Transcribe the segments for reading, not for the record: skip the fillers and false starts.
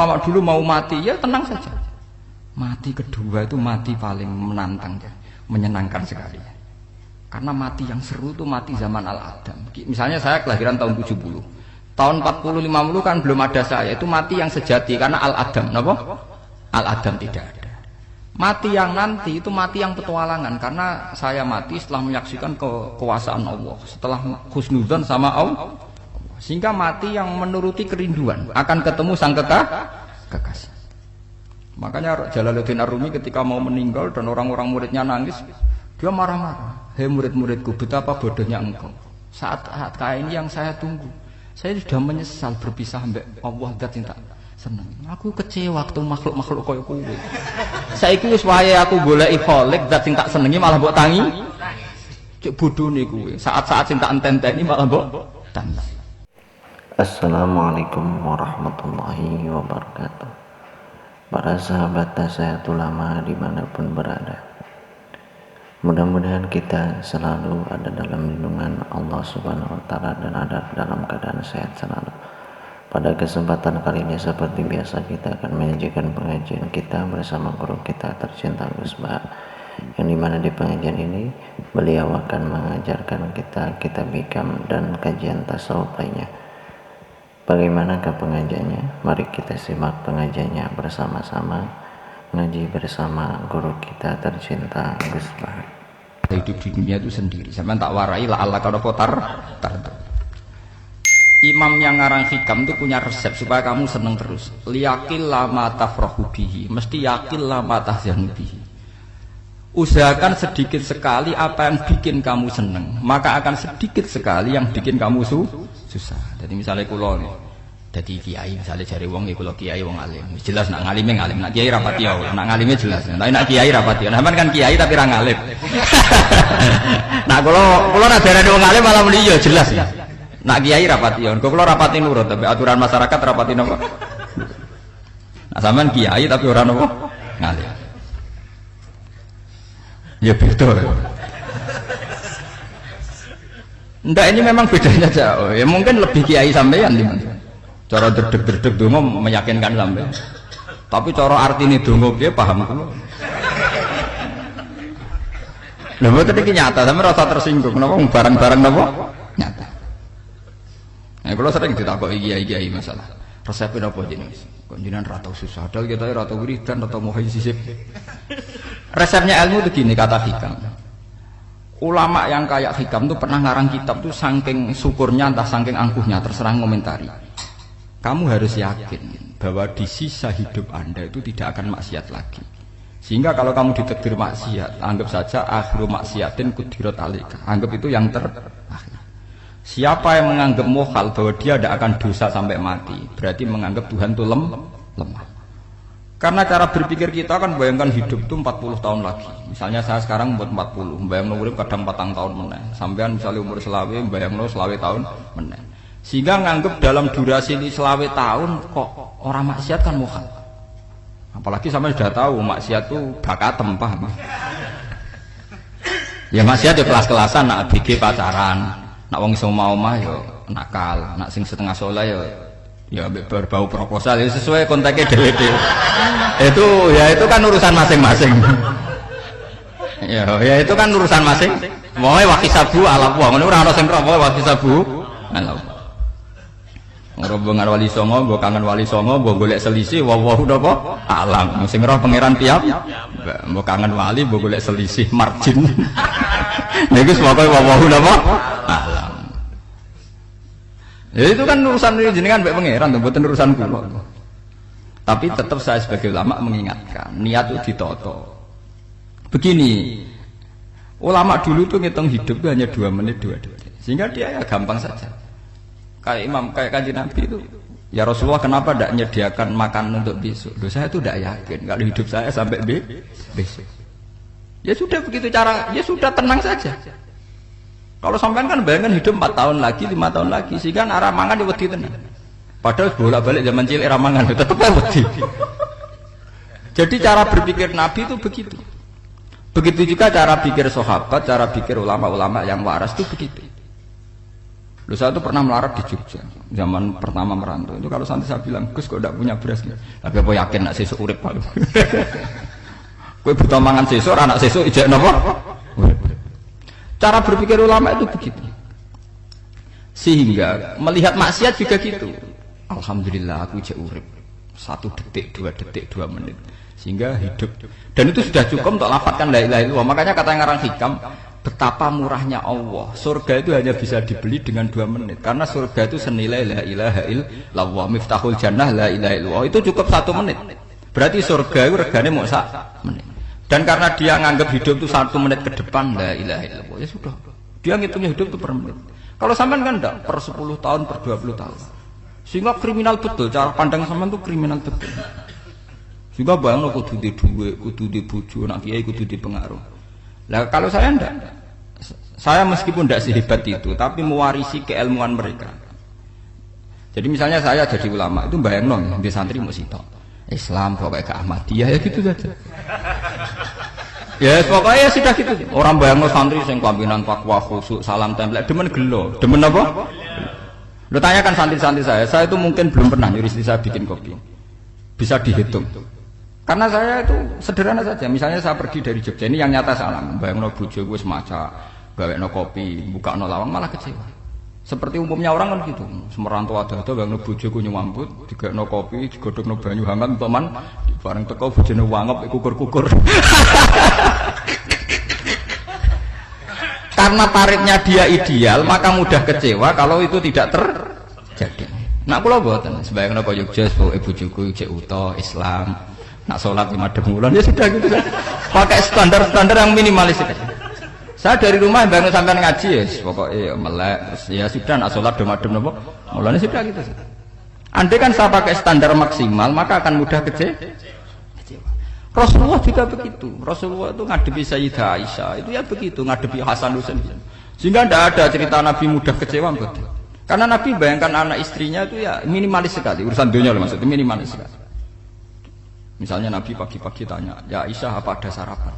Kalau dulu mau mati ya tenang saja. Mati kedua itu mati paling menantang ya, menyenangkan sekali. Karena mati yang seru itu mati zaman Al-Adam. Misalnya saya kelahiran tahun 70. Tahun 40-50 kan belum ada saya. Itu mati yang sejati karena Al-Adam. Kenapa? Al-Adam tidak ada. Mati yang nanti itu mati yang petualangan. Karena saya mati setelah menyaksikan kekuasaan Allah. Setelah husnudzon sama Allah. Sehingga mati yang menuruti kerinduan. Akan ketemu sang kekasih. Makanya Jalaluddin Ar-Rumi ketika mau meninggal dan orang-orang muridnya nangis, dia marah-marah. Hei murid-muridku, betapa bodohnya engkau. Saat kayak ini yang saya tunggu. Saya sudah menyesal berpisah mbak Allah zat yang tak seneng. Aku kecewa waktu makhluk-makhluk koyo kowe. Saiki wis wayahe aku goleki Khalik zat sing tak senengi malah mbok tangi. Cek bodhone kowe. Saat-saat sing tak enteni malah mbok tangi. Assalamualaikum warahmatullahi wabarakatuh. Para sahabat Nasehatul Ulama dimanapun berada, mudah-mudahan kita selalu ada dalam lindungan Allah Subhanahu wa Ta'ala dan ada dalam keadaan sehat selalu. Pada kesempatan kali ini seperti biasa kita akan menyajikan pengajian kita bersama guru kita tercinta Gus Bahar, yang dimana di pengajian ini beliau akan mengajarkan kita kitab hikam dan kajian tasawuf lainnya. Bagaimanakah pengajiannya? Mari kita simak pengajiannya bersama-sama, ngaji bersama guru kita tercinta Gus Bahar. Hidup di dunia itu sendiri. Sampai tak warai la Allah kalau kotar. Imam yang ngarang hikam itu punya resep supaya kamu seneng terus. Liyakil lama tafrahu bihi, mesti yakil lama tahzanu bihi. Usahakan sedikit sekali apa yang bikin kamu seneng, maka akan sedikit sekali yang bikin kamu susah. Jadi misalnya kulo nih, jadi kiai misalnya cari wong, kulo kiai wong alim, jelas nak ngalime ngalim, nak kiai rapati ya, nak ngalime jelas. Tapi nak kiai rapati, nah kan kiai tapi ra ngalim. Nah kulo nak darani wong alim malah muni ya jelas ya. Nak kiai rapati ya, kulo rapati nurut, tapi aturan masyarakat rapati napa? Nah sampean kiai tapi ora napa ngalim. Ya betul. Ndak, ini memang bedanya jauh. Ya mungkin lebih kiai sampean di mana. Cara derdek-derdek donga meyakinkan sampean. Tapi cara artine donga piye paham kula. Lha mboten iki nyata, sampean rasa tersinggung napa barang-barang napa? Nyata. Nah, kula sering ditakoki kiai-kiai masalah. Resepnya apa jenenge? Kok jenengan ra tau susah, padahal kita ra tau wiridan, ra tau muhayyisib. Resepnya ilmu itu gini, kata hikam. Ulama yang kayak hikam itu pernah ngarang kitab tuh saking syukurnya entah saking angkuhnya, terserah ngomentari. Kamu harus yakin bahwa di sisa hidup Anda itu tidak akan maksiat lagi. Sehingga kalau kamu ditakdir maksiat, anggap saja akhiru maksiatin kudirat alika. Anggap itu yang terakhir. Siapa yang menganggap mukhal bahwa dia tidak akan dosa sampai mati, berarti menganggap Tuhan itu lemah. Karena cara berpikir kita kan bayangkan hidup itu 40 tahun lagi. Misalnya saya sekarang buat 40, bayang urip kadang 4 tahun meneh. Sampean misalnya umur selawe, bayang selawe tahun meneh. Sehingga nganggep dalam durasi ini selawe tahun kok orang maksiat kan mukhal. Apalagi sampai sudah tahu maksiat itu bakatem, paham? Ya maksiat ya kelas-kelasan, nak BG pacaran, nak wong iso omah ya nakal, nak sing setengah soleh ya berbau proposal ya sesuai kontaknya dewe-dewe. Itu kan urusan masing-masing. ya itu kan urusan masing. Wae wakisabu ala wa ngono ora ana sing ora wakisabu ala. Rombongan wali songo, mbok kangen wali songo, mbok golek selisih wawahu napa alam. Sing roh pangeran piyap, mbok kangen wali, mbok golek selisih margin. Niku pokoke wawahu napa alam. Ya itu kan urusan jenengan mbek pangeran, mboten urusan kula. Tapi tetap saya sebagai ulama mengingatkan, niat itu ditoto. Begini, ulama dulu tuh ngitung hidup itu hanya 2 menit 2 detik. Sehingga dia ya gampang saja. Kayak imam, kayak kanjeng Nabi itu, ya Rasulullah kenapa tidak menyediakan makan untuk besok? Loh, saya itu tidak yakin kalau hidup saya sampai besok. Ya sudah begitu cara, ya sudah tenang saja. Kalau sampean kan bayangkan hidup 4 tahun lagi, 5 tahun lagi, sehingga arah mangan di wedi tenan. Padahal bolak-balik zaman cilik arah mangan tetap wedi. Jadi cara berpikir Nabi itu begitu. Begitu juga cara pikir sahabat, cara pikir ulama-ulama yang waras itu begitu. Loh, saya itu pernah melarat di Jogja zaman pertama merantau. Itu kalau santri saya bilang, Gus kok tidak punya beras gitu. Tapi apa yakin nak sesuk urip Pak? Kowe buta mangan sesuk, anak sesuk ijek napa? Cara berpikir ulama itu begitu. Sehingga melihat maksiat juga gitu. Alhamdulillah aku ijek urip. 1 detik, 2 detik, 2 menit. Sehingga hidup. Dan itu sudah cukup untuk lafadzkan la ilaha illallah. Makanya kata yang ngarang hikam, betapa murahnya Allah. Surga itu hanya bisa dibeli dengan 2 menit. Karena surga itu senilai la ilaha illallah. Miftahul jannah la ilaha illallah. Itu cukup 1 menit. Berarti surga itu regane mau 1 menit. Dan karena dia nganggap hidup itu 1 menit ke depan la ilaha illallah. Ya sudah. Dia ngitungnya hidup itu per menit. Kalau sampean kan enggak per 10 tahun, per 20 tahun. Sehingga kriminal betul. Cara pandang sampean itu kriminal betul. Juga bayang lo kudu di duit, kudu di bojo, nak kiai kudu di pengaruh. Nah kalau saya enggak, saya meskipun tidak sehebat itu, tapi mewarisi keilmuan mereka. Jadi misalnya saya jadi ulama itu bayang lo, di santri mau sitok Islam pokoknya ke Ahmadiyah ya gitu saja. Ya pokoknya sudah gitu. Orang bayang lo santri yang kelambinan takwa khusyuk, salam tempel, demen gelo, demen apa? Lo tanyakan santri-santri saya itu mungkin belum pernah nyuruh istri saya bikin kopi, bisa dihitung. Karena saya itu sederhana saja. Misalnya saya pergi dari Jogja ini yang nyata salah. Bayangno bojo gue semaca, gawekno kopi, bukakno lawang malah kecewa. Seperti umumnya orang kan gitu. Semerantau ada bayangno bojo gue nyuambut, digawekno kopi, digodhogno banyu hangat untuk man, bareng teko bojone wangep kukur-kukur. Karena tarifnya dia ideal, maka mudah kecewa kalau itu tidak terjadi. Nak kula mboten, sebayangno kaya Jogja, ibu bojoku cek uta Islam. Nak sholat 5 bulan ya sudah gitu kan. Pakai standar-standar yang minimalis saja. Saya dari rumah bangun sampai ngaji ya, pokoknya melek, ya sudah nak sholat demadem nopo, mulanya sudah gitu. Andai kan saya pakai standar maksimal, maka akan mudah kecewa. Rasulullah juga begitu. Rasulullah itu ngadepi Sayyidah Aisyah itu ya begitu, ngadepi Hasan Husain. Sehingga tidak ada cerita Nabi mudah kecewa betul. Karena Nabi bayangkan anak istrinya itu ya minimalis sekali, urusan dunia loh maksudnya minimalis sekali. Misalnya Nabi pagi-pagi tanya, ya Aisyah apa ada sarapan?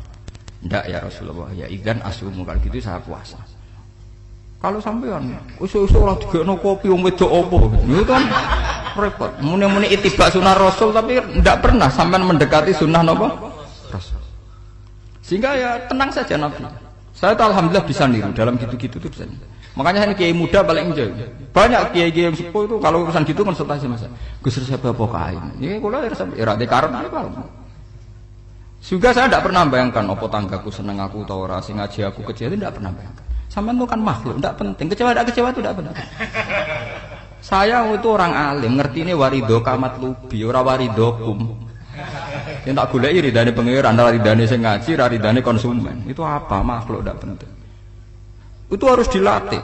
Enggak ya Rasulullah, ya idzan asumu, kalau gitu saya puasa. Kalau sampean usul-usul ora digekno kopi wong wedok apa? Itu kan repot. Muni-muni itibak sunnah Rasul tapi enggak pernah sampean mendekati sunnah napa? Rasul. Sehingga ya tenang saja Nabi. Saya tahu alhamdulillah bisa niru dalam gitu-gitu tuh bisa. Makanya saya kiai muda paling jauh. Banyak kiai-kiai yang sepuh itu kalau urusan gitu konsultasi sama saya. Gus resep apa kain? Ini kalau era dekaran apa? Juga saya tidak pernah bayangkan apa tanggaku seneng aku atau ora sing ngaji aku kecewa, tidak pernah bayangkan. Sampean itu kan makhluk, tidak penting. Kecewa tidak kecewa itu tidak penting. Saya itu orang alim, ngerti ini warido kamat lubi, ora waridokum. Yang tak goleki ridane pengiran, ridane sing ngaji, ridane konsumen. Itu apa? Makhluk tidak penting. Itu harus dilatih.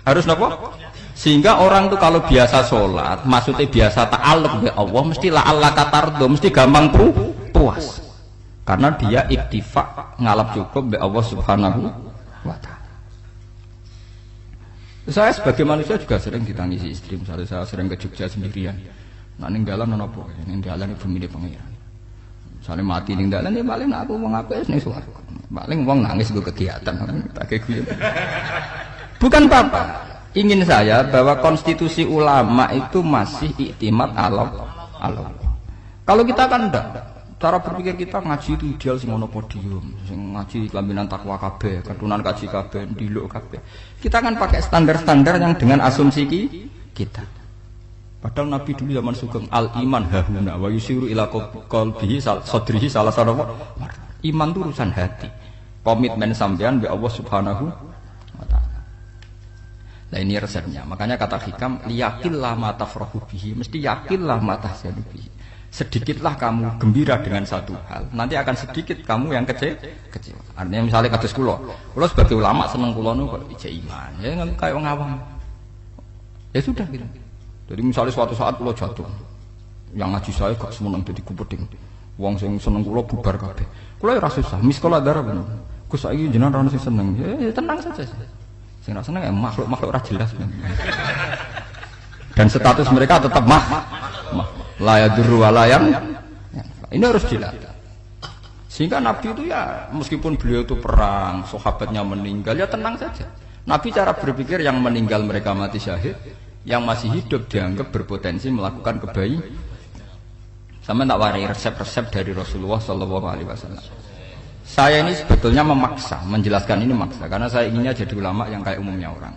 Harus apa? Sehingga orang tuh kalau biasa sholat, maksudnya biasa ta'alluq bi Allah, mesti la'alla katardo, mesti gampang puas. Karena dia iktifak ngalap cukup bi Allah Subhanahu wa ta'ala. Saya sebagai manusia juga sering ditangisi istri. Misalnya saya sering ke Jogja sendirian. Nah ninggalan apa? Ninggalan ibu milih pengiran. Misalnya mati ninggalan ya paling aku mau ngapain nih suara. Paling uang nangis gue kegiatan, tak kayak gitu. Bukan apa-apa. Ingin saya bahwa konstitusi ulama itu masih iktimat Allah. Kalau kita kan enggak. Cara berpikir kita ngaji itu ideal sing ono podium, sing ngaji kelambinan takwa kabeh, ketunan kaji kabeh, ndiluk kabeh. Kita kan pakai standar-standar yang dengan asumsi kita. Padahal Nabi dulu zaman sugeng al iman hahuna wa yusiru ila qalbihi sadrihi salah satu iman itu urusan hati. Komitmen sampean be Allah Subhanahu wa taala. Nah ini resepnya. Makanya kata hikam liyaqillah ma tafrahu bihi, mesti yakinlah ma tahzanu bihi. Sedikitlah kamu gembira dengan satu hal, nanti akan sedikit kamu yang kecewa. Artinya misalnya kados kula sebagai ulama seneng kula nu kok ijek iman. Ya kayak wong awam. Ya sudah gitu. Jadi misalnya suatu saat kula jatuh, yang ngaji saya gak semeneng dadi kupeding. Wong sing seneng kula bubar kabeh. Kula ora susah, miskola darah bener. Gus saiki jenengan ora sing seneng. Ya tenang saja. Sing ora seneng ya makhluk-makhluk ora jelas. Dan status mereka tetap la yadurru wa la yang. Ini harus dilatih. Sehingga Nabi itu ya meskipun beliau itu perang, sahabatnya meninggal ya tenang saja. Nabi cara berpikir yang meninggal mereka mati syahid, yang masih hidup dianggap berpotensi melakukan kebaikan. Sama tak warai resep-resep dari Rasulullah Shallallahu Alaihi Wasallam. Saya ini sebetulnya memaksa, menjelaskan ini maksa, karena saya inginnya jadi ulama yang kayak umumnya orang,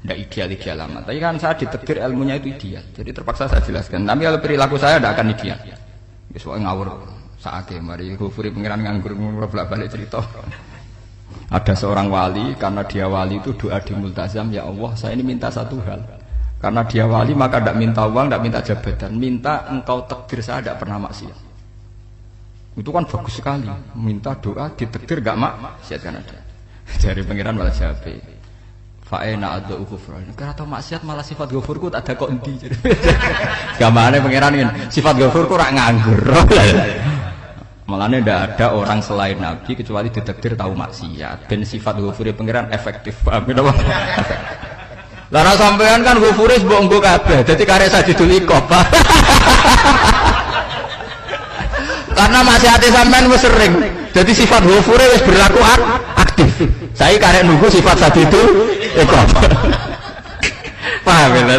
tidak ideal amat. Tapi kan saya ditegur ilmunya itu ideal, jadi terpaksa saya jelaskan. Tapi kalau perilaku saya tidak akan ideal. Besok ngawur, saatnya mari gufuri pengiran nganggur bolak-balik cerita. Ada seorang wali, karena dia wali itu doa di multazam, ya Allah saya ini minta satu hal. Karena dia wali maka tidak minta uang, tidak minta jabatan, minta engkau takdir saya tidak pernah maksiat. Itu kan bagus sekali, minta doa ditakdir gak maksiat kan ada. Dari pengiran malah siapa? Fa'ena adau kufur. Karena tahu maksiat malah sifat gofurku tak ada kok endi. Gamane pengiran ini sifat gofurku rak nganggur. Malahnya tidak ada orang selain Nabi kecuali ditakdir tahu maksiat. Dan sifat gofurnya pengiran efektif. Paham apa? Lara sampean kan gufuris mbok nggo kabeh. Dadi karek sajidul iqab. Karena maksiate sampean wis sering. Jadi sifat gufure wis berlaku aktif. Saya karek nunggu sifat sajidul iqab. Paham ya?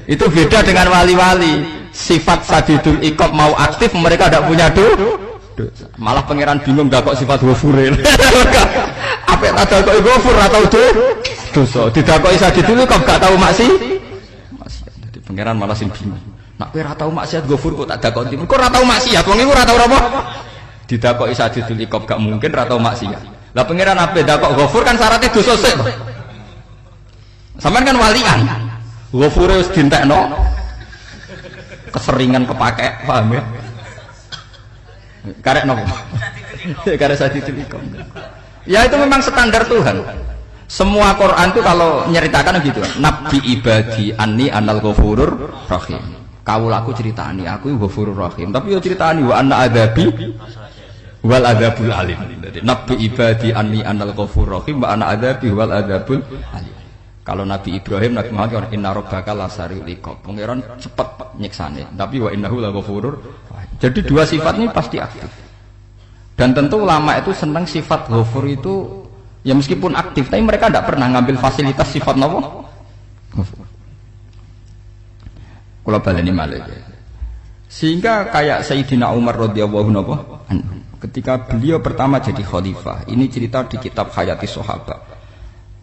Itu beda dengan wali-wali. Sifat sajidul iqab mau aktif mereka tidak punya dosa. Malah pangeran bingung gak kok sifat gufure. Apa ada kok gufur atau dosa didakoki sajidul iqab gak tahu maksiat. Jadi pangeran malah sing bingung. Nak kowe ora tau maksiat gofur kok tak dakoki. Kok ora tau maksiat wong iku ora tau apa? Didakoki sajidul iqab gak mungkin ora tau maksiat. Lah pangeran ape dakok gofur kan syaratnya dosa sik. Sampeyan kan walian. Gofure wis dientekno. Keseringan kepake, paham ya? Karek nopo? Karek sajidul iqab. Ya itu memang standar Tuhan. Semua Quran itu kalau nyeritakan gitu, Nabi ibadi anni anal ghafurur rahim. Kawulaku ceritani aku ghafurur rahim, tapi yo ceritani wa anna adzabi wal adzabul alim. Jadi Nabi ibadi anni anal ghafurur rahim wa anna adzabi wal adzabul alim. Kalau Nabi Ibrahim, Nabi Muhammad inna rabbaka lasariul iqab. Pangeran cepat nyiksane, tapi wa innahu laghafurur rahim. Jadi dua sifat ini pasti aktif. Dan tentu ulama itu senang sifat ghafur itu ya meskipun aktif, tapi mereka tidak pernah ngambil fasilitas sifat nopo. Kalau baleni malih. Sehingga kayak Sayyidina Umar radhiyallahu anhu, ketika beliau pertama jadi khalifah, ini cerita di kitab Hayati Sahabat.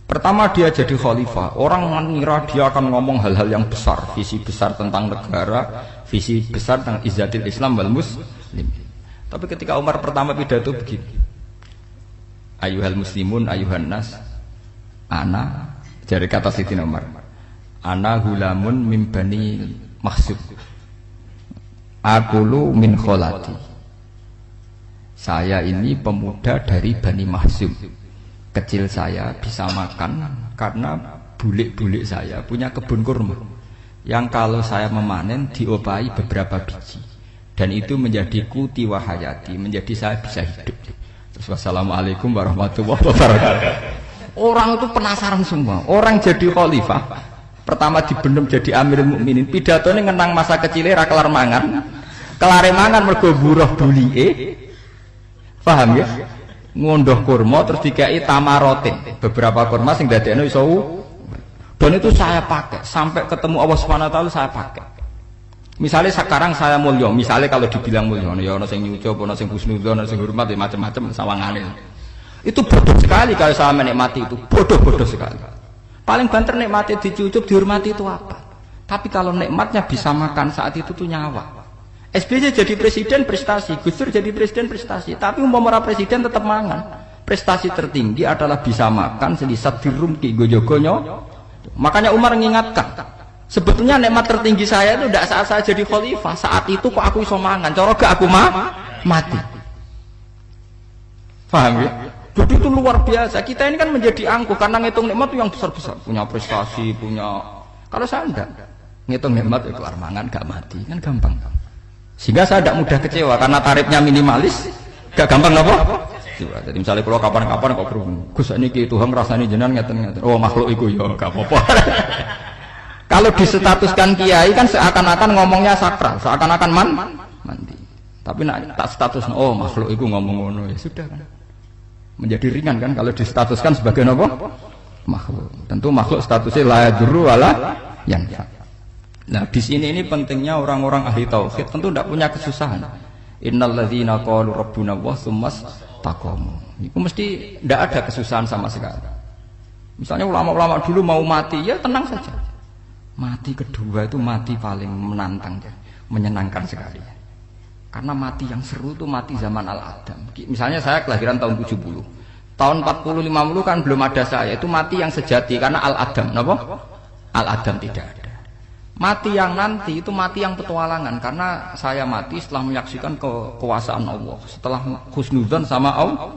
Pertama dia jadi khalifah, orang mengira dia akan ngomong hal-hal yang besar, visi besar tentang negara, visi besar tentang izzatil Islam wal muslim. Tapi ketika Umar pertama pidato begini, ayuhal muslimun ayuhan nas, ana, dari kata Sayyidina Umar, ana hulamun min bani Mahsub, akulu min kholati. Saya ini pemuda dari Bani Mahsub. Kecil saya bisa makan karena bulik-bulik saya punya kebun kurma yang kalau saya memanen diopahi beberapa biji, dan itu menjadi kuti wahayati, menjadi saya bisa hidup. Terus wassalamualaikum warahmatullahi wabarakatuh. Orang itu penasaran semua. Orang jadi khalifah pertama dibenem jadi Amirul Mukminin, pidatone ngenang masa kecilnya ra kelar mangan. Kelare mangan mergo buruh bulike. Paham ya? Ngondoh kurma terus dikai tamarotin. Beberapa kurma sing dadekno iso. Dan itu saya pakai sampai ketemu Allah Subhanahu wa taala saya pakai. Misalnya sekarang saya mulya, misalnya kalau dibilang mulya, ya ana sing nyucup, ana sing husnudzon, ana sing hormat, ya macam-macam sawangane. Itu bodoh sekali kalau saya menikmati itu, bodoh sekali. Paling banter nikmati dicucup, dihormati itu apa? Tapi kalau nikmatnya bisa makan saat itu tuh nyawa. SBY jadi presiden prestasi, Gus Dur jadi presiden prestasi, tapi umpama presiden tetap mangan. Prestasi tertinggi adalah bisa makan selisat dirumki gojogonyo. Makanya Umar mengingatkan, sebetulnya nikmat tertinggi saya itu tidak saat saya jadi khalifah, saat itu kok aku iso mangan, cara gak aku mati. Paham ya? Jadi itu luar biasa. Kita ini kan menjadi angkuh karena ngitung nikmat itu yang besar-besar, punya prestasi, punya. Kalau saya enggak, ngitung nikmat itu kelar mangan gak mati, kan gampang. Sehingga saya tidak mudah kecewa karena tarifnya minimalis, gak gampang apa? Jadi misalnya kalau kapan-kapan kok berhubung, Gus ini Tuhan rasanya jenengan ngeten-ngeten. Oh makhluk itu ya gak apa-apa. Kalau disetatuskan kiai kan seakan-akan ngomongnya sakral, seakan-akan mandi. Tapi nak tak status, oh makhluk itu ngomong ngono ya sudah kan. Menjadi ringan kan kalau disetatuskan sebagai apa? makhluk. Tentu makhluk statusnya la yadurru wala yanfa. Nah, di sini ini pentingnya orang-orang ahli tauhid tentu tidak punya kesusahan. Innalladzina qalu rabbuna Allah tsummas taqamu. Itu mesti tidak ada kesusahan sama sekali. Misalnya ulama-ulama dulu mau mati, ya tenang saja. Mati kedua itu mati paling menantang, menyenangkan sekali. Karena mati yang seru itu mati zaman Al-Adam. Misalnya saya kelahiran tahun 70. Tahun 40-50 kan belum ada saya. Itu mati yang sejati karena Al-Adam. Kenapa? Al-Adam tidak ada. Mati yang nanti itu mati yang petualangan. Karena saya mati setelah menyaksikan kekuasaan Allah. Setelah husnudzon sama Allah.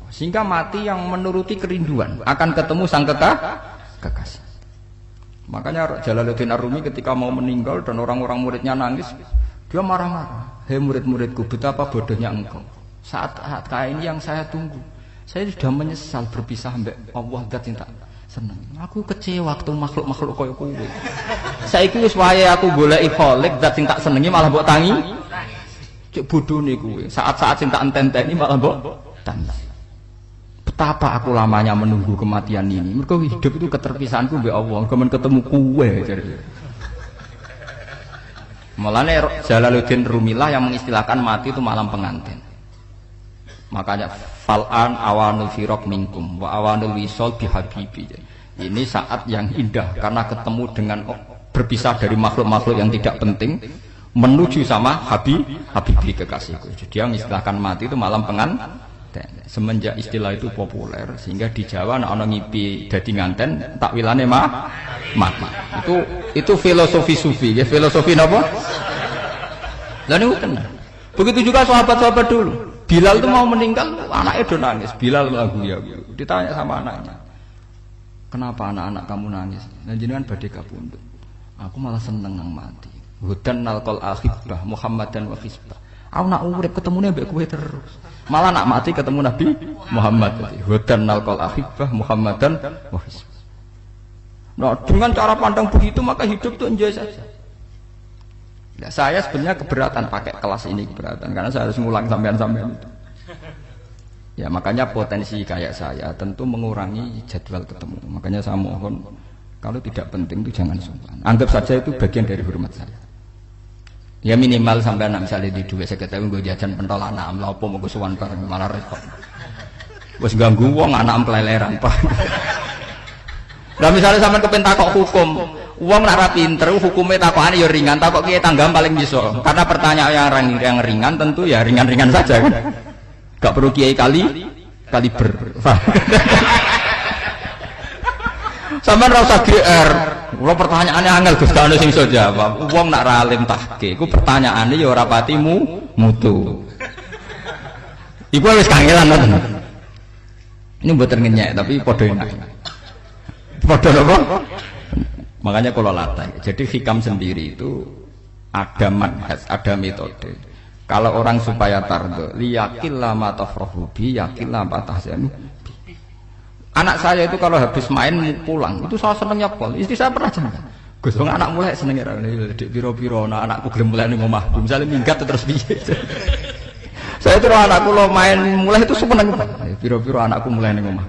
Sehingga mati yang menuruti kerinduan. Akan ketemu sang kekasih. Makanya Jalaluddin Ar-Rumi ketika mau meninggal dan orang-orang muridnya nangis. Dia marah-marah. Hei murid-muridku, betapa bodohnya engkau. Saat kayak ini yang saya tunggu. Saya sudah menyesal berpisah mbak Allah dat yang tak seneng. Aku kecewa waktu makhluk-makhluk koyo kowe. Saiki wis wayahe aku goleki kholik dat sing tak senengi malah mbok tangi. Cek bodone kowe. Saat-saat sing tak enteni malah mbok tangi. Betapa aku lamanya menunggu kematian ini. Mergo hidup itu keterpisahanku mbek Allah, kemen ketemu kowe jare. Mulane Jalaluddin Rumilah yang mengistilahkan mati itu malam pengantin. Makanya fal'an awanul firaq minkum wa awanul wisol bihabibi. Ini saat yang indah karena ketemu dengan berpisah dari makhluk-makhluk yang tidak penting menuju sama habibi kekasihku. Jadi dia mengistilahkan mati itu malam pengantin. Semenjak istilah itu populer sehingga di Jawa ana ngipi dadi nganten takwilane mati. Itu filosofi sufi, ya filosofi napa? Lah niku tenan. Begitu juga sahabat-sahabat dulu. Bilal itu mau meninggal, anaknya do nangis. Bilal lagu ya. Ditanya sama anaknya, kenapa anak-anak kamu nangis? Nah jenengan badhe kapundhut. Aku malah seneng nang mati. Hudan nalqal akhibah Muhammadan wa hisbah. Aku nak urip ketemune mbek kowe terus. Malah nak mati ketemu Nabi Muhammad. Hudan nalqal akhibah Muhammadan wa hisbah. Nah, dengan cara pandang begitu maka hidup itu enjoy saja. Ya, saya sebenarnya keberatan pakai kelas ini keberatan karena saya harus ngulang sampean-sampean itu. Ya makanya potensi kayak saya tentu mengurangi jadwal ketemu. Makanya saya mohon kalau tidak penting itu jangan sungkan. Anggap saja itu bagian dari hormat saya. Ya minimal sampean misalnya di duwe 50.000 nggo jajan pentol anak lha opo mengko suwan bareng malah repot. Wis ganggu wong anak keleleran Pak. Lah misalnya sampean kepen takok hukum, wong nak ra pinter hukume takokane ya ringan, takok kiye tanggam paling iso. Karena pertanyaan yang ringan tentu ya ringan-ringan saja kan. Gak perlu kiai kaliber. Sampeyan ra usah GR. Kula pertanyaane angel Gus tak ono sing iso jawab. Wong nak ra alim tahqiq, iku pertanyaane ya ora pati mutu. Iku wis kangelan ngoten. Ini mboten ngenyek tapi padha enak. Padha napa? Makanya kalau latih. Jadi hikam sendiri itu ada manhaj, ada metode. Kalau orang supaya tardo, liyakil lama tafrahu bi, yakil lama tahzanu. Anak saya itu kalau habis main pulang, itu saya senengnya pol. Istri saya pernah jangan. Gus, anak mulai senengnya dik piro-piro, anakku gelem mulai ning omah. Misalnya minggat terus piye. Saya itu anakku lo main mulai itu seneng. Piro-piro anakku mulai ning omah.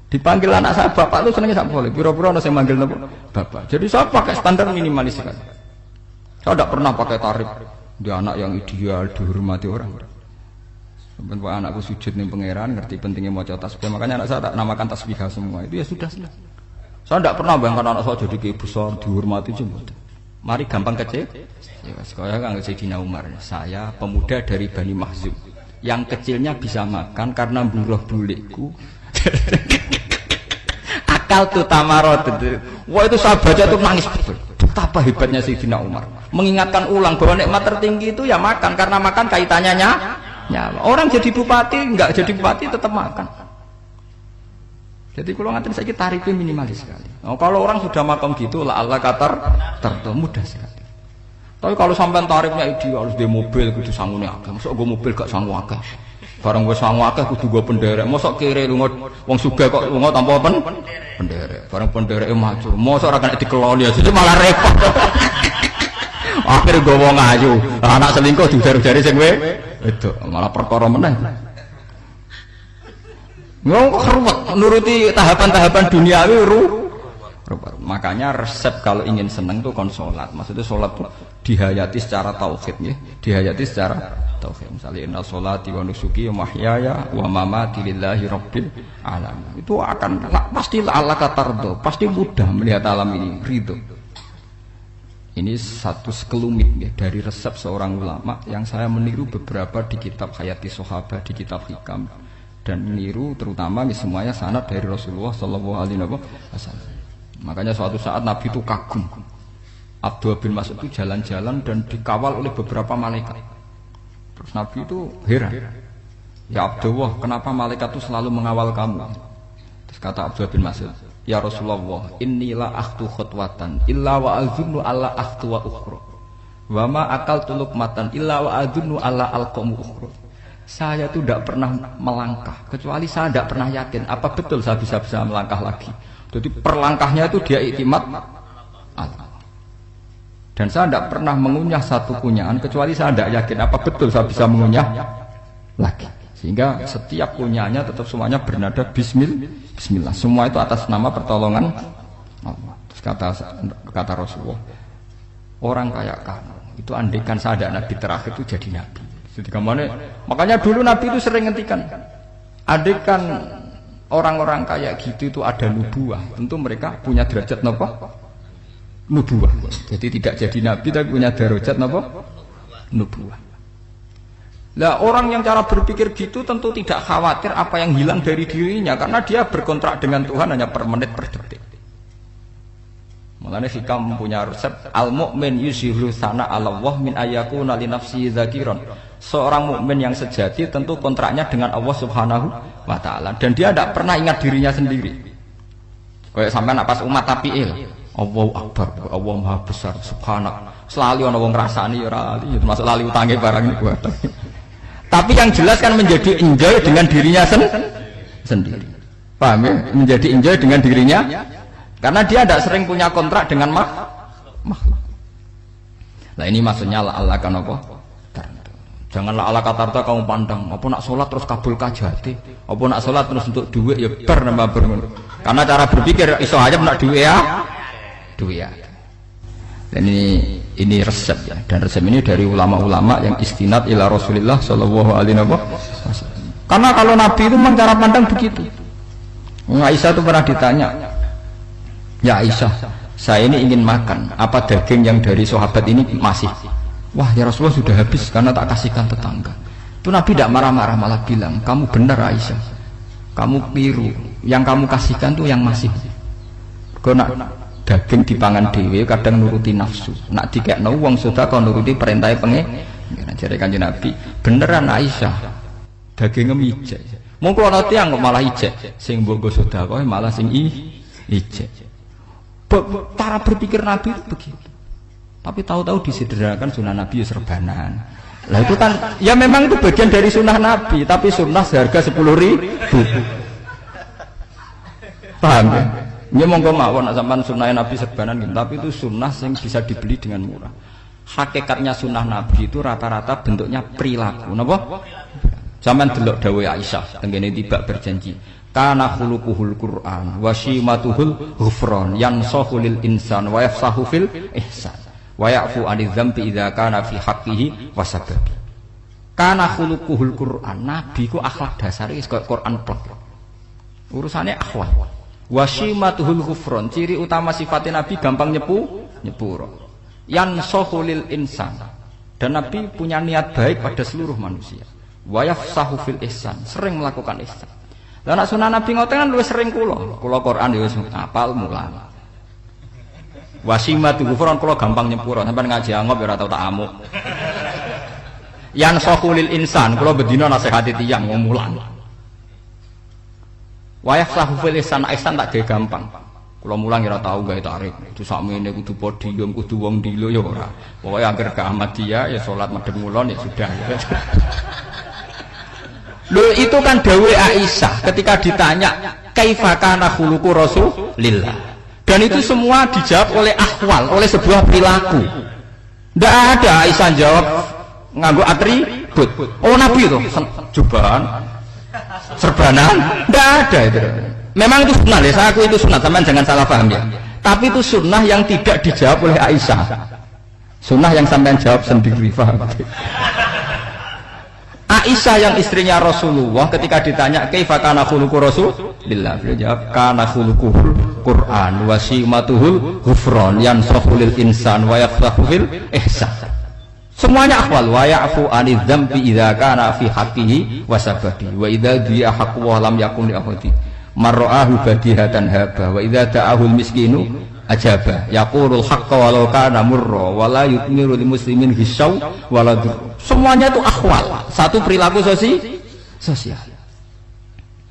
Dipanggil anak saya bapak itu senengnya sak boleh. Piro-piro ana sing manggil napa? Bapak. Jadi saya pakai standar minimalis sekali. Saya tidak pernah pakai tarif dia anak yang ideal dihormati orang. Sampai anakku sujud ning pangeran ngerti pentingnya maca tasbih. Makanya anak saya tak namakan tasbih semua. Itu ya sudah selesai. Saya tidak pernah bayangkan anak saya jadi kiai besar dihormati cuma. Mari gampang kecil. Ya sekolah kan Sayyidina Umar. Saya pemuda dari Bani Mahzum. Yang kecilnya bisa makan karena buruh bulikku. Akal tuh tamarot. Wah itu saya baca tuh nangis betul. Betapa hebatnya Sayyidina Umar. Mengingatkan ulang bahwa nikmat tertinggi itu ya makan karena makan kaitannya nyawa. Orang jadi bupati enggak jadi bupati tetap makan. Jadi kalau ngatain saya tarifnya minimalis sekali. Nah, kalau orang sudah makan gitu lah Allah katar mudah sekali. Tapi kalau sampai tarifnya ideal harus di mobil kudu sangune akeh. Mosok gue mobil gak sangu akeh. Barang gue sangu akeh kudu gue penderek. Mosok kere lunga wong sugih kok lunga tanpa penderek. Barang pendereke maju. Mosok ora kena dikeloni ya jadi malah repot. Akhirnya gue wong ayu. Anak selingkuh diujar-ujari sing itu malah perkara meneh. Ruwet nuruti tahapan-tahapan duniawi makanya resep kalau ingin seneng tuh kon sholat. Maksudnya sholat tuh dihayati secara tauhid ya. Dihayati secara tauhid. Misalnya inna sholati wa nusuki wa mahyaya wa mamati lillahi rabbil alamin. Itu akan pasti Allah katardo, pasti mudah melihat alam ini ridho. Ini satu sekelumit ya, dari resep seorang ulama yang saya meniru beberapa di kitab Hayati Sahabat, di kitab Hikam, dan meniru terutama semuanya sanad dari Rasulullah Shallallahu Alaihi Wasallam. Makanya suatu saat Nabi itu kagum. Abdullah bin Mas'ud itu jalan-jalan dan dikawal oleh beberapa malaikat. Terus Nabi itu heran. Ya Abdullah, kenapa malaikat itu selalu mengawal kamu? Terus kata Abdullah bin Mas'ud, ya Rasulullah, innila akhtu khutwatan illa wa azunnu alla akhtu wa ukhra. Wa ma akaltu luqmatan illa wa azunnu alla alqamu ukhra. Saya itu tidak pernah melangkah kecuali saya tidak pernah yakin apa betul saya bisa melangkah lagi. Jadi perlangkahnya itu dia iktimat Allah. Dan saya tidak pernah mengunyah satu kunyahan kecuali saya tidak yakin apa betul saya bisa mengunyah lagi. Sehingga setiap kunyahannya tetap semuanya bernada Bismillah. Semua itu atas nama pertolongan Allah. Terus kata Rasulullah, orang kayak kamu itu andaikan saya ada nabi terakhir itu jadi nabi. Jadi makanya dulu Nabi itu sering ngendikan, andaikan orang-orang kayak gitu itu ada nubuah, tentu mereka punya derajat napa? Nubuah. Jadi tidak jadi nabi tapi punya derajat napa? Nubuah. Lah orang yang cara berpikir gitu tentu tidak khawatir apa yang hilang dari dirinya karena dia berkontrak dengan Tuhan hanya per menit per detik. Mulane Hikam punya resep al-mu'min yusiru sana Allah min ayakuna li nafsi dzakiran. Seorang mukmin yang sejati tentu kontraknya dengan Allah Subhanahu wa taala dan dia tidak pernah ingat dirinya sendiri. Kayak sampean pas umat tapiil, Allahu Akbar, Allah Maha Besar, subhanak. Selalu ana wong ngrasani ora lali, termasuk lali utange barang niku. Tapi yang jelas kan menjadi enjoy dengan dirinya sendiri. Paham ya? Menjadi enjoy dengan dirinya karena dia tidak sering punya kontrak dengan makhluk. Nah ini maksudnya Allah kan apa? Janganlah ala katarta kamu pandang, apa nak sholat terus kabul kajati, apa nak sholat terus untuk duit ya bernama bermun. Karena cara berpikir iso aja nak duit ya. Dan ini resep ya, dan resep ini dari ulama-ulama yang istinad ila Rasulullah Shallallahu Alaihi Wasallam. Karena kalau Nabi itu memang cara pandang begitu. Aisyah itu pernah ditanya, ya Aisyah, saya ini ingin makan, apa daging yang dari sahabat ini masih? Wah ya Rasulullah sudah habis karena tak kasihkan tetangga. Itu Nabi tidak marah-marah malah bilang, kamu benar Aisyah, kamu keliru, yang kamu kasihkan tuh yang masih. Karena daging dipangan dewe kadang nuruti nafsu, nak dikekno wong sedekah nuruti perintah pengen. Jare Kanjeng Nabi, beneran Aisyah, dagingnya ijek. Mongko ana tiyang kok malah ijek, sing mbok sedekah malah sing ijek. Cara berpikir Nabi itu begitu. Tapi tahu-tahu disederhanakan sunnah Nabi serbanan. Lah itu kan ya memang itu bagian dari sunnah Nabi, tapi sunnah seharga 10.000. Paham ya? Ini monggo mawon sampean sunnah Nabi serbanan gitu, tapi itu sunnah yang bisa dibeli dengan murah. Hakikatnya sunnah Nabi itu rata-rata bentuknya perilaku. Napa? Sampean delok dawuh Aisyah tengene tiba berjanji. Kana khuluquhul Qur'an wa shimatuhul ghufran yansahu lil insan wa yafsahu fil ihsan. Wa ya'fu 'anil dzambi idza kana fi haqqihi wa sababi. Kana khuluquhul Qur'an, Nabi ku akhlak dasare wis kaya Quran plek. Urusane akhlak. Wa shimatuhul ghufran, ciri utama sifatnya Nabi gampang nyepuro. Yansahu lil insan. Dan Nabi punya niat baik pada seluruh manusia. Wa yafsahu fil ihsan, sering melakukan ihsan. Lah nek sunah Nabi ngoten kan luwih sering kula Quran ya wis apal mulang. Wasimatu ghufran kula gampang nyepuro, sampean ngaji angop ya ora tau tak amuk. Yan saqulil insan kula bedina nasihati tiyang wong mulang. Wayah sahu fil ihsan tak gawe gampang. Kula mulang ya ora tau gawe tarik. Itu sakmene kudu podium, kudu wong dilo ya ora. Pokoke anggere ke Ahmadiyah ya salat madhep ngulon ya sudah. Lho itu kan dawuh Aisyah ketika ditanya kaifa kana khuluqu Rasulillah. Dan itu semua dijawab oleh ahwal, oleh sebuah perilaku. Tidak ada Aisyah jawab nganggo atribut. Oh Nabi itu jubahan serbanan, tidak ada itu. Memang itu sunnah ya, saya aku itu sunnah, teman jangan salah paham ya. Tapi itu sunnah yang tidak dijawab oleh Aisyah. Sunnah yang sampean jawab sendiri, paham? Aisyah yang istrinya Rasulullah ketika ditanya kaifa kana khuluqu Rasulillah, beliau jawab kana khuluquhul Quran wa simatuhul ghufran yansahu lil insan wa yakhsahu fil ihsan. Semuanya akhwal wa ya'fu anidz dzambi idza kana fi haqqihi wa sababi wa idza di'a haqqu wa lam yakun li ahadi marra'ahu badihatan haba wa idza ta'ahul miskinu ajaba yaqulul haqqa walau kana murra wa la yutmiru lil muslimin hisaw wala dur. Semuanya itu akhwal, satu perilaku sosial.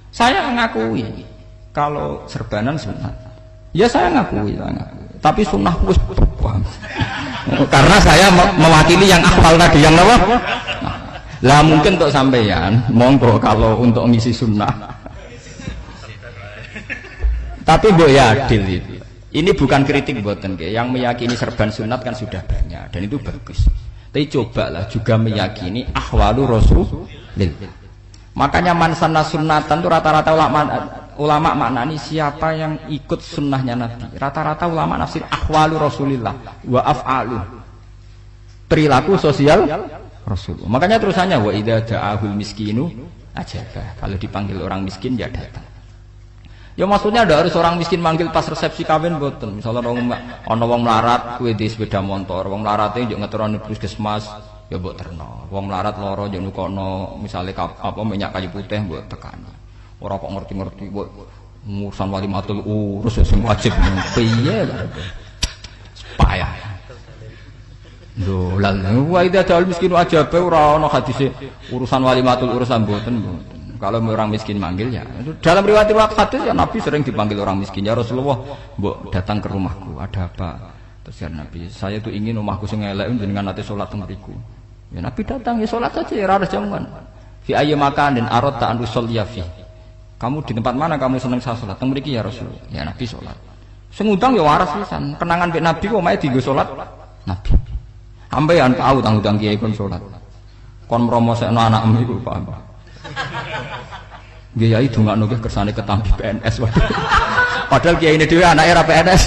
Saya mengakui kalau serbanan sunnah, ya saya ngakui. Tapi sunnah wis paham. Karena saya mewakili yang akhwal tadi, yang apa? Lah mungkin untuk sampeyan, monggo kalau untuk ngisi sunnah. Tapi mbok ya adil itu. Ini bukan kritik mboten nggih. Yang meyakini serban sunat kan sudah banyak dan itu bagus. Tapi cobalah juga meyakini ahwalu Rasulillah. Makanya man sanna sunnatan itu rata-rata ulama maknani siapa yang ikut sunnahnya Nabi. Rata-rata ulama nafsir ahwalu Rasulillah wa af'alu. Perilaku sosial Rasulullah. Makanya terusannya wa idza da'ahul miskinu ajaba. Kalau dipanggil orang miskin ya datang. Ya maksudnya ada harus orang miskin manggil pas resepsi kawin boten. Misalnya ana wong melarat kuwi di sepeda motor, wong melarate yo ngeteroni puskesmas ya mbok terno. Wong melarat lara yo nukono misale apa minyak kayu putih mbok tekani. Ora kok ngerti-ngerti mbok ngurusan walimatul urus sing wajib piye kabeh. Payah. Lho lan wa idza dal miskin ajabe ora ana hadise urusan walimatul urusan mboten. Kalau orang miskin manggil ya dalam riwayat hadis ya Nabi sering dipanggil orang miskin, ya Rasulullah mbok datang ke rumahku ada apa, terus ya Nabi saya tuh ingin rumahku sing elek jenengan nate salat teng mriku, ya Nabi datang ya salat saja ya ora ada jamuan fi ayyi makanin aradta an tusalliya fi, kamu di tempat mana kamu seneng salat teng mriki ya Rasulullah, ya Nabi salat sing ngundang ya waras pisan kenangan mek Nabi kok mae dienggo salat Nabi ampean tau tanggung kiai kon salat kon mromosekno anakmu iku paham. Kiai dongakno nggih kersane ketampi PNS waduh. Padahal kiai ini dhewe anake ra PNS.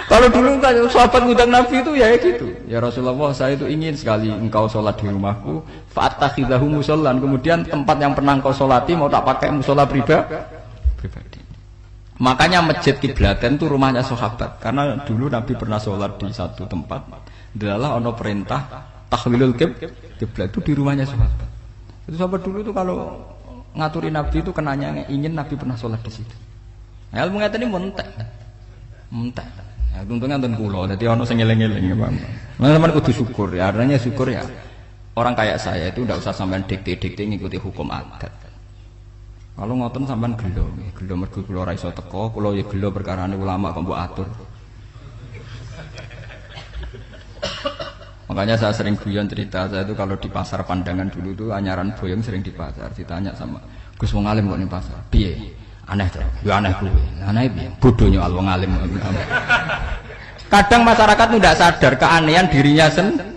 Kalau dulu kan sahabat ngundang Nabi itu ya gitu. Ya Rasulullah, saya itu ingin sekali engkau sholat di rumahku, fa'attakhidahu musallan. Kemudian tempat yang pernah engkau sholati mau tak pakai musola pribadi. Makanya masjid Kiblaten itu rumahnya sahabat. Karena dulu Nabi pernah sholat di satu tempat. Adalah ono perintah tahlilul kiblat itu di rumahnya sahabat. Itu sahabat dulu itu kalau ngaturin Nabi itu kenanya ingin Nabi pernah sholat di situ. Nah, ilmu ngeten ini mentek. Ya, untungnya enten kula, dadi ana sing eling-eling ya, Pak. Teman-teman kudu syukur ya, artinya syukur ya. Orang kayak saya itu ndak usah sampean dikte-dikte ngikuti hukum adat. Kalau ngoten sampean gelo mergo kula ora iso teko, kula ya gelo perkarane ulama kok mbok atur. Makanya saya sering guyon cerita saya itu kalau di pasar Pandangan dulu tuh anyaran boyong sering di pasar ditanya sama Gus wong alim kok ning pasar. Piye? Aneh to. Ya aneh kuwi. Aneh piye? Bodohnya al wong alim. Kadang masyarakat tuh tidak sadar keanehan dirinya sendiri.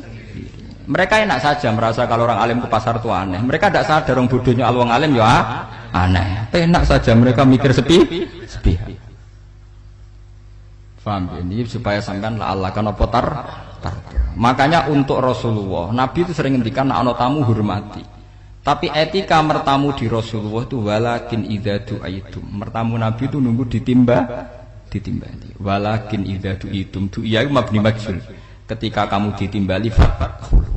Mereka enak saja merasa kalau orang alim ke pasar itu aneh. Mereka tidak sadar orang bodohnya al wong alim ya aneh. Enak saja mereka mikir sepi. Paham ini supaya sampean la Allah kan apa tar. Makanya untuk Rasulullah Nabi itu sering ngendikan nek ana tamu hormati. Tapi etika mertamu di Rasulullah itu walakin idza du'aitum. Mertamu Nabi itu nunggu ditimbali. Walakin idza du'itum du'iya mabni majhul. Ketika kamu ditimbali fadkhulu.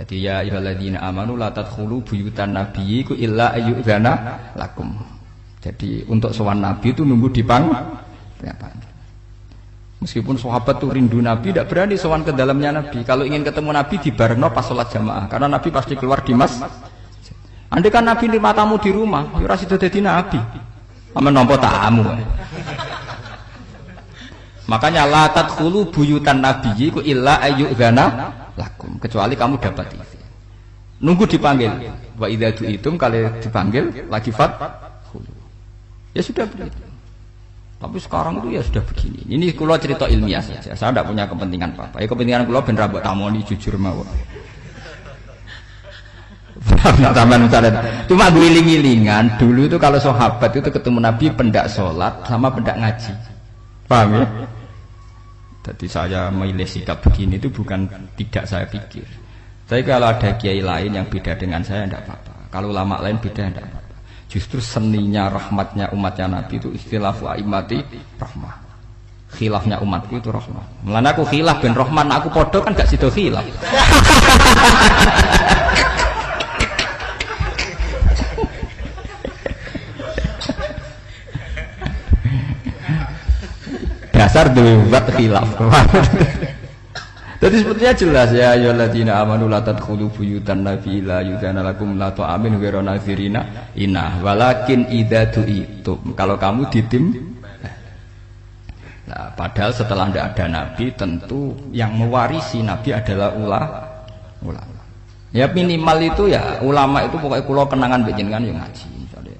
Jadi ya ayyuhalladzina amanu la tadkhulu buyutan nabiyyi illa ayyudzana lakum. Jadi untuk sowan Nabi itu nunggu dipanggil. Meskipun sahabat tuh rindu Nabi, tidak berani sowan ke dalamnya Nabi. Kalau ingin ketemu Nabi dibarengno pas sholat jamaah, karena Nabi pasti keluar di masjid. Andai kan Nabi nerima tamu di rumah, ya ora sida dadi Nabi. Amen nampa tamu. Makanya la tadkhulu buyutan nabiyyi ku illa ayyudzana lakum, kecuali kamu dapat izin. Nunggu dipanggil. Wa idza du'itum kalau dipanggil lagi fadkhulu. Ya sudah begitu. Tapi sekarang itu ya sudah begini. Ini kula cerita ilmiah saja. Saya tidak punya kepentingan apa-apa. Ya kepentingan kula ben ra mbok tamoni jujur mawon. Sampean misalnya cuma guling-gilingan dulu itu kalau sahabat itu ketemu Nabi pendak sholat sama pendak ngaji. Paham ya? Jadi saya memilih sikap begini itu bukan tidak saya pikir. Tapi kalau ada kiai lain yang beda dengan saya tidak apa-apa. Kalau ulama lain beda tidak apa-apa. Justru seninya rahmatnya umatnya Nabi itu istilafu aimati rahmah. Khilafnya umatku itu rahmah. Mulane aku khilaf ben rahman aku podo kan gak sido khilaf. Dasar debat khilaf. Jadi sebetulnya jelas ya ayyuhalladzina amanu la tadkhulu buyutan nabi la yudhana lakum la ta'amin ghairu nazirina inna walakin idza tu'itum. Kalau kamu ditim. Nah, padahal setelah tidak ada nabi tentu yang mewarisi nabi adalah ulama. Ya minimal itu ya ulama itu pokoknya kula kenangan mbek jenengan yang ngaji misalnya.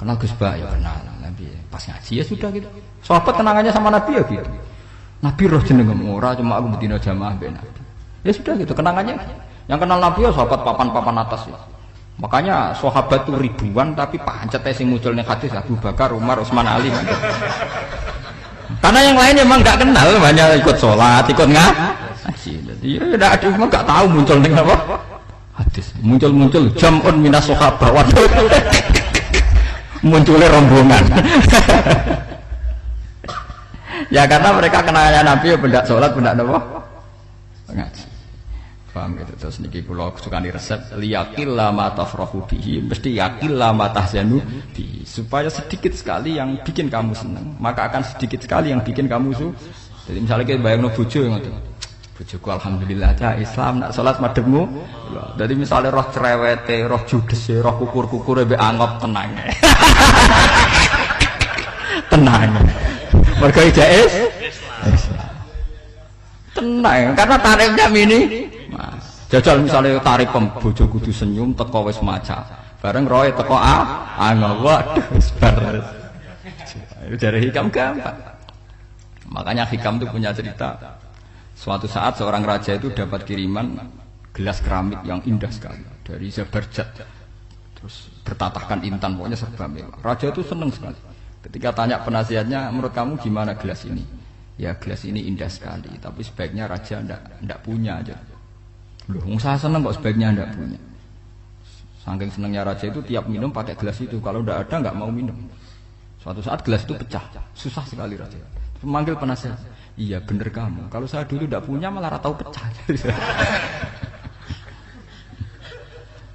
Kenal Gus Bah ya kenal nabi pas ngaji ya sudah gitu. Sahabat kenangannya sama nabi ya gitu. Nabi roh jenengem ora cuma aku betina jamaah mbek Nabi. Ya sudah gitu kenangannya. Yang kenal Nabi ya sahabat papan-papan atas ya. Makanya sahabat itu ribuan tapi pancet sing muncul ning hadis Abu Bakar, Umar, Utsman, Ali. Karena yang lain memang enggak kenal, hanya ikut sholat, ikut ngaji. Jadi ya enggak ada memang enggak tahu muncul ning apa? Hadis. Muncul jam'un minas sahabah. Waduh. Munculnya rombongan. Ya karena mereka kenalnya Nabi ya pendak sholat, pendak apa? Ngaji. Paham gitu. Terus niki kula sukani resep liyaqilla ma tafrahu bihi, mesti yaqilla ma tahzanu bihi. Supaya sedikit sekali yang bikin kamu senang, maka akan sedikit sekali yang bikin kamu Jadi misalnya kita bayangno bojo ngoten. Bojoku alhamdulillah cah Islam nak sholat madhepmu. Jadi misalnya roh cerewete, roh judese, roh kukur-kukure mbek angop tenang. Tenang. Mergo jais tenang karena tarifnya mini Mas. Jajal misalnya tarif bojo kudu senyum teko wis maca bareng roe teko angel waduh wis bar dari hikam gampang. Makanya hikam itu punya cerita suatu saat seorang raja itu dapat kiriman gelas keramik yang indah sekali dari Zabarjat terus bertatahkan intan pokoknya serba mewah. Raja itu senang sekali. Ketika tanya penasihatnya, menurut kamu gimana gelas ini? Ya gelas ini indah sekali, tapi sebaiknya raja ndak punya aja. Loh, saya seneng kok sebaiknya ndak punya. Saking senengnya raja itu tiap minum pakai gelas itu, kalau ndak ada nggak mau minum. Suatu saat gelas itu pecah, susah sekali raja. Memanggil penasihat, iya bener kamu. Kalau saya dulu ndak punya malah tahu pecah.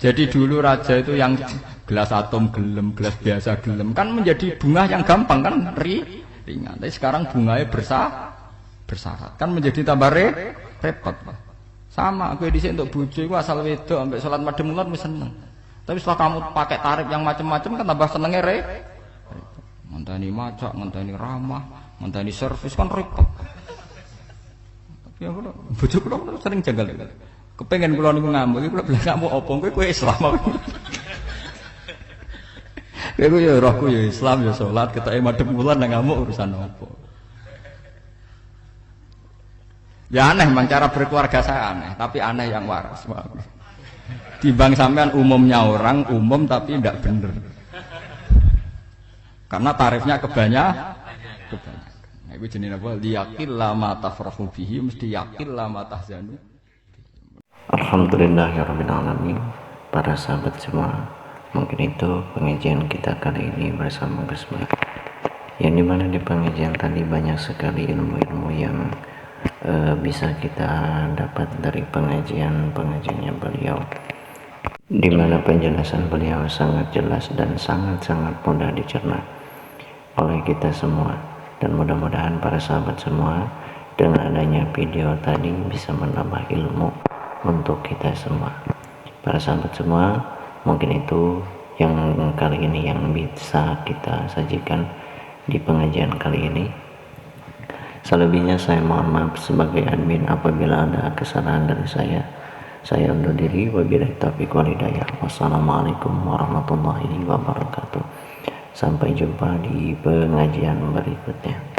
Jadi dulu raja itu yang gelas atom gelem, gelas biasa gelem kan menjadi bunga yang gampang kan ringan. Tapi sekarang bunganya bersyarat kan menjadi tambah repot. Sama aku di sini untuk bojo iku asal wedok sampai salat madhep mulat wis seneng. Tapi setelah kamu pakai tarif yang macam-macam kan tambah senenge ngenteni macak, ngenteni ramah, ngenteni servis kan repot. Tapi aku bojo kula sering janggal. Kepengen kula niku ngamuk, kula bilang ngamuk apa kowe Islam apa? Kowe ya rohku ya Islam ya salat, ketoke madhep wulan nang ngamuk urusan apa? Ya aneh memang cara berkeluarga saya aneh, tapi aneh yang waras. Timbang sampean umumnya orang umum tapi tidak bener. Karena tarifnya kebanyakan. Nah, itu jenenge apa? Liyaqil lama tafrahu bihi mesti yaqil lama tahzanu. Alhamdulillahirrabbilalamin. Para sahabat semua, mungkin itu pengajian kita kali ini bersama Gus Bah. Yang dimana di pengajian tadi banyak sekali ilmu-ilmu yang bisa kita dapat dari pengajiannya beliau, dimana penjelasan beliau sangat jelas dan sangat-sangat mudah dicerna oleh kita semua. Dan mudah-mudahan para sahabat semua dengan adanya video tadi bisa menambah ilmu untuk kita semua. Para sahabat semua, mungkin itu yang kali ini yang bisa kita sajikan di pengajian kali ini. Selebihnya saya mohon maaf sebagai admin apabila ada kesalahan dari saya. Saya undur diri, wabillahi taufiq wal hidayah. Wassalamualaikum warahmatullahi wabarakatuh. Sampai jumpa di pengajian berikutnya.